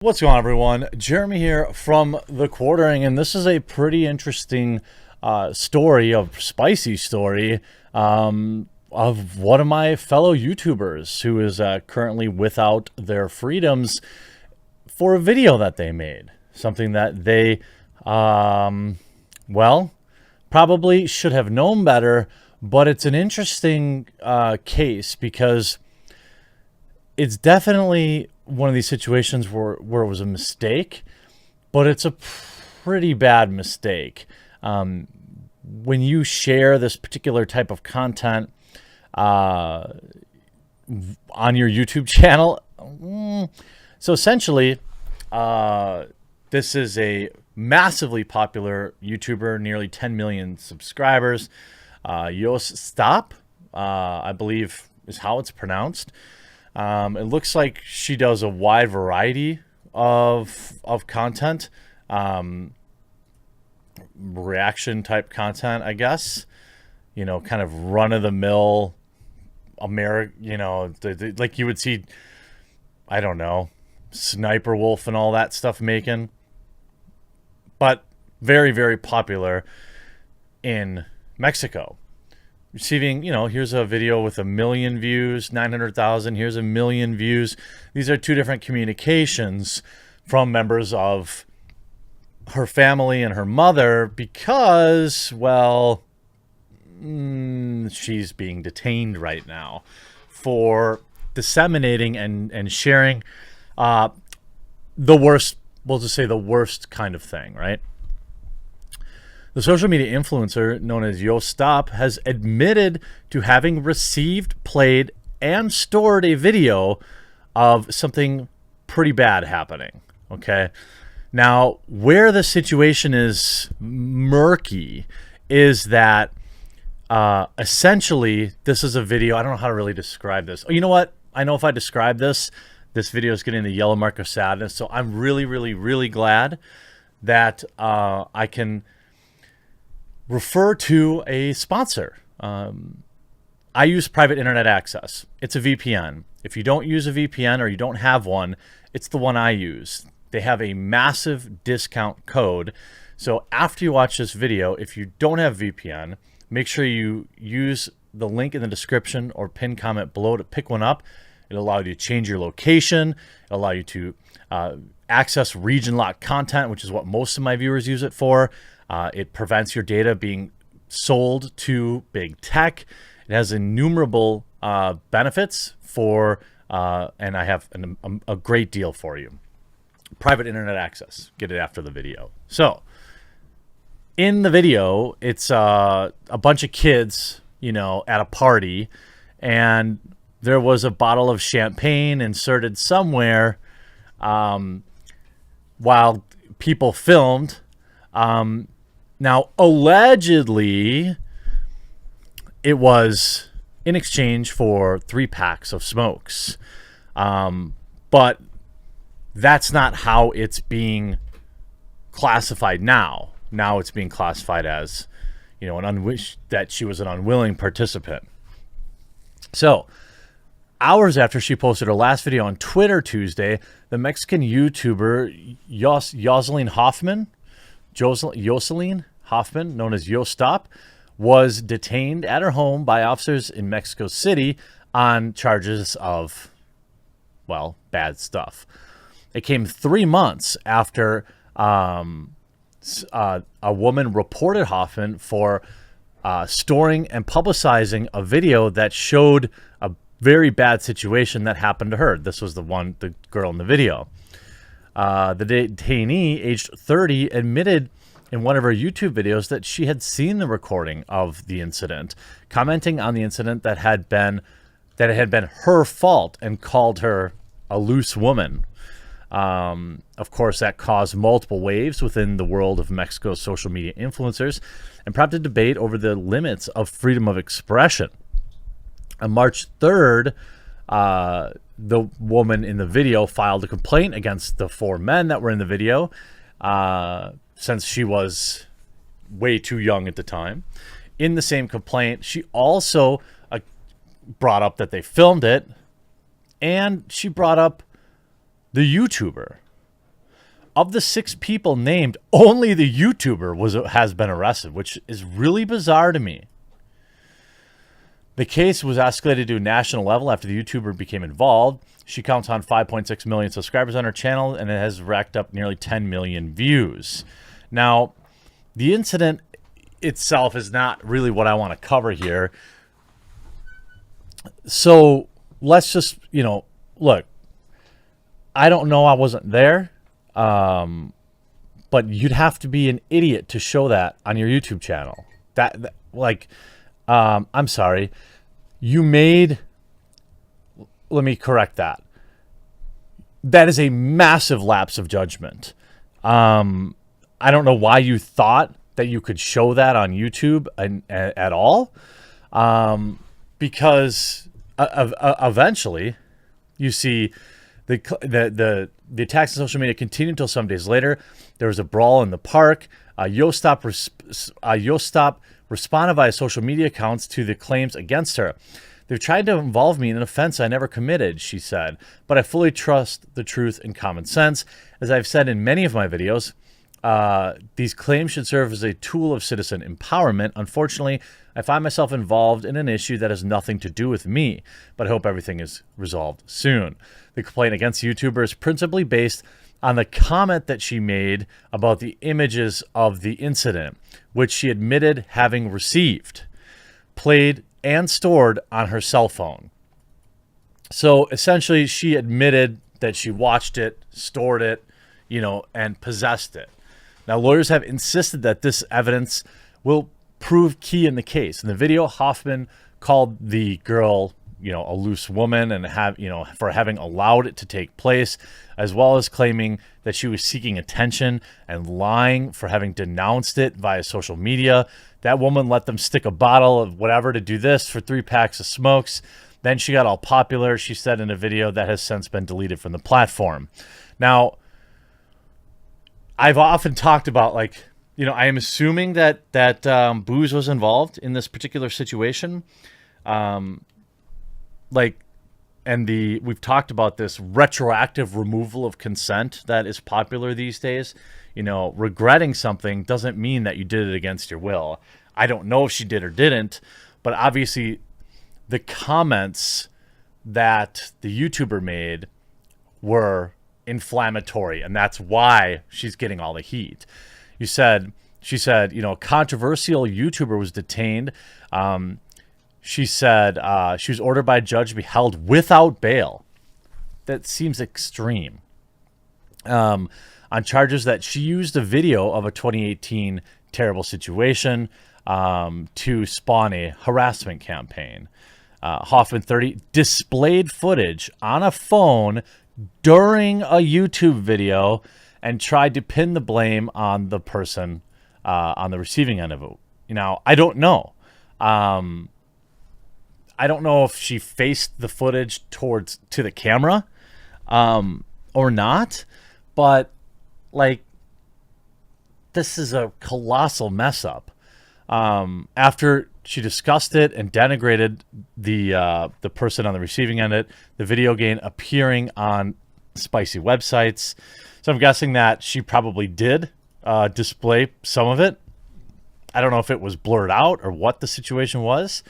What's going on, everyone? Jeremy here from The Quartering, and this is a pretty interesting story, a spicy story of one of my fellow YouTubers who is currently without their freedoms for a video that they made. Something that they, well, probably should have known better, but it's an interesting case because it's definitely one of these situations where it was a mistake, but it's a pretty bad mistake. When you share this particular type of content on your YouTube channel, so essentially, this is a massively popular YouTuber, nearly 10 million subscribers. YosStop, I believe is how it's pronounced. It looks like she does a wide variety of content, reaction type content, I guess. You know, kind of run of the mill, like you would see, I don't know, Sniper Wolf and all that stuff making, but very, very popular in Mexico. Receiving, here's a video with 1 million views, 900,000. Here's 1 million views. These are two different communications from members of her family and her mother because, well, she's being detained right now for disseminating and sharing the worst, we'll just say the worst kind of thing, right? The social media influencer known as YosStop has admitted to having received, played, and stored a video of something pretty bad happening. Okay. Now, where the situation is murky is that essentially this is a video. I don't know how to really describe this. Oh, you know what? I know if I describe this video is getting the yellow mark of sadness. So I'm really, really, really glad that I can refer to a sponsor. I use private internet access. It's a VPN. If you don't use a VPN or you don't have one, it's the one I use. They have a massive discount code. So after you watch this video, if you don't have VPN, make sure you use the link in the description or pinned comment below to pick one up. It'll allow you to change your location. It'll allow you to access region locked content, which is what most of my viewers use it for. It prevents your data being sold to big tech. It has innumerable benefits for, and I have a great deal for you. Private internet access. Get it after the video. So, in the video, it's a bunch of kids, at a party, and there was a bottle of champagne inserted somewhere while people filmed. Now, allegedly, it was in exchange for 3 packs of smokes. But that's not how it's being classified now. Now it's being classified as, that she was an unwilling participant. So, hours after she posted her last video on Twitter Tuesday, the Mexican YouTuber Jocelyn Hoffman, known as YosStop, was detained at her home by officers in Mexico City on charges of, well, bad stuff. It came 3 months after a woman reported Hoffman for storing and publicizing a video that showed a very bad situation that happened to her. This was the girl in the video. The detainee, aged 30, admitted in one of her YouTube videos that she had seen the recording of the incident, commenting on the incident that it had been her fault and called her a loose woman. Of course, that caused multiple waves within the world of Mexico's social media influencers and prompted debate over the limits of freedom of expression. On March 3rd, the woman in the video filed a complaint against the 4 men that were in the video, since she was way too young at the time. In the same complaint, she also brought up that they filmed it, and she brought up the YouTuber of the 6 people named, only the YouTuber has been arrested, which is really bizarre to me. The case was escalated to a national level after the YouTuber became involved. She counts on 5.6 million subscribers on her channel, and it has racked up nearly 10 million views. Now, the incident itself is not really what I want to cover here. So let's just, look, I don't know. I wasn't there. But you'd have to be an idiot to show that on your YouTube channel. I'm sorry. Let me correct that. That is a massive lapse of judgment. I don't know why you thought that you could show that on YouTube at all. Because eventually you see the attacks on social media continued until some days later. There was a brawl in the park. YosStop responded via social media accounts to the claims against her. They've tried to involve me in an offense I never committed, she said, but I fully trust the truth and common sense. As I've said in many of my videos, these claims should serve as a tool of citizen empowerment. Unfortunately, I find myself involved in an issue that has nothing to do with me, but I hope everything is resolved soon. The complaint against the YouTuber is principally based on the comment that she made about the images of the incident, which she admitted having received, played, and stored on her cell phone. So essentially, she admitted that she watched it, stored it, and possessed it. Now, lawyers have insisted that this evidence will prove key in the case. In the video, Hoffman called the girl, a loose woman and for having allowed it to take place, as well as claiming that she was seeking attention and lying for having denounced it via social media. That woman let them stick a bottle of whatever to do this for 3 packs of smokes. Then she got all popular, she said in a video that has since been deleted from the platform. Now, I've often talked about, I am assuming that booze was involved in this particular situation. We've talked about this retroactive removal of consent that is popular these days. Regretting something doesn't mean that you did it against your will. I don't know if she did or didn't, but obviously the comments that the YouTuber made were inflammatory, and that's why she's getting all the heat. She said, a controversial YouTuber was detained. She said she was ordered by a judge to be held without bail. That seems extreme. On charges that she used a video of a 2018 terrible situation to spawn a harassment campaign. Hoffman, 30, displayed footage on a phone during a YouTube video and tried to pin the blame on the person on the receiving end of it. I don't know. I don't know if she faced the footage to the camera or not, but this is a colossal mess up. After she discussed it and denigrated the person on the receiving end of it, the video gained appearing on spicy websites. So I'm guessing that she probably did display some of it. I don't know if it was blurred out or what the situation was.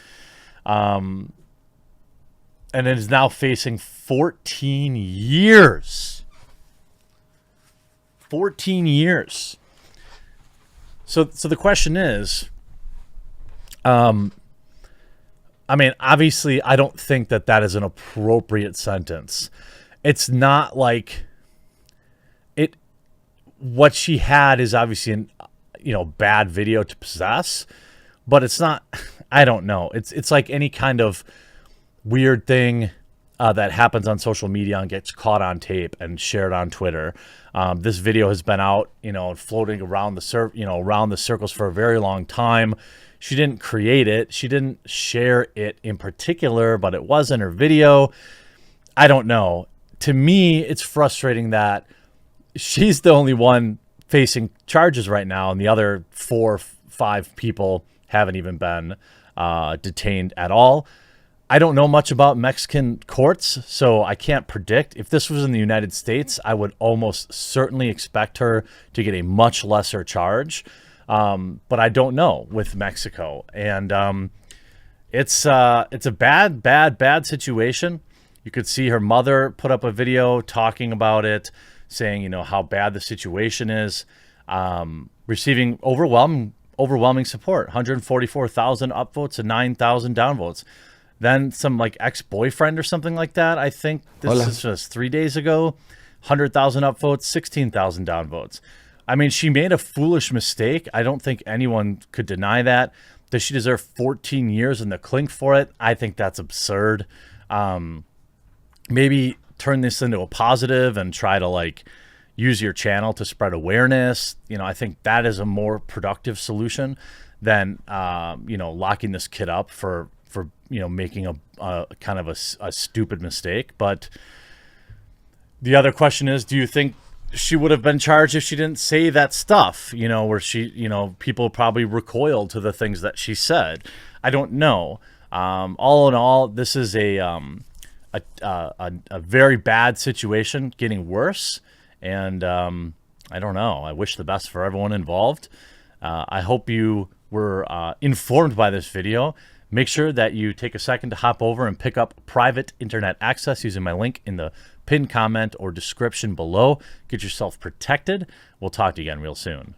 And it is now facing 14 years. 14 years. So the question is, obviously, I don't think that is an appropriate sentence. It's not like it. What she had is obviously an bad video to possess, but it's not. I don't know. It's like any kind of weird thing that happens on social media and gets caught on tape and shared on Twitter. This video has been out, floating around the circles for a very long time. She didn't create it. She didn't share it in particular, but it was in her video. I don't know. To me, it's frustrating that she's the only one facing charges right now, and the other 4 or 5 people haven't even been detained at all. I don't know much about Mexican courts, so I can't predict. If this was in the United States, I would almost certainly expect her to get a much lesser charge. But I don't know with Mexico. And it's a bad situation. You could see her mother put up a video talking about it, saying, you know, how bad the situation is, receiving overwhelming support, 144,000 upvotes and 9,000 downvotes. Then some like ex-boyfriend or something like that, I think this is just 3 days ago, 100,000 upvotes, 16,000 downvotes. I mean, she made a foolish mistake. I don't think anyone could deny that. Does she deserve 14 years in the clink for it? I think that's absurd. Maybe turn this into a positive and try to like use your channel to spread awareness. You know, I think that is a more productive solution than, you know, locking this kid up for you know, making a kind of a stupid mistake. But the other question is, do you think she would have been charged if she didn't say that stuff, you know, where she, you know, people probably recoiled to the things that she said? I don't know. All in all, this is a very bad situation getting worse. And I don't know. I wish the best for everyone involved. I hope you were informed by this video. Make sure that you take a second to hop over and pick up private internet access using my link in the pinned comment or description below. Get yourself protected. We'll talk to you again real soon.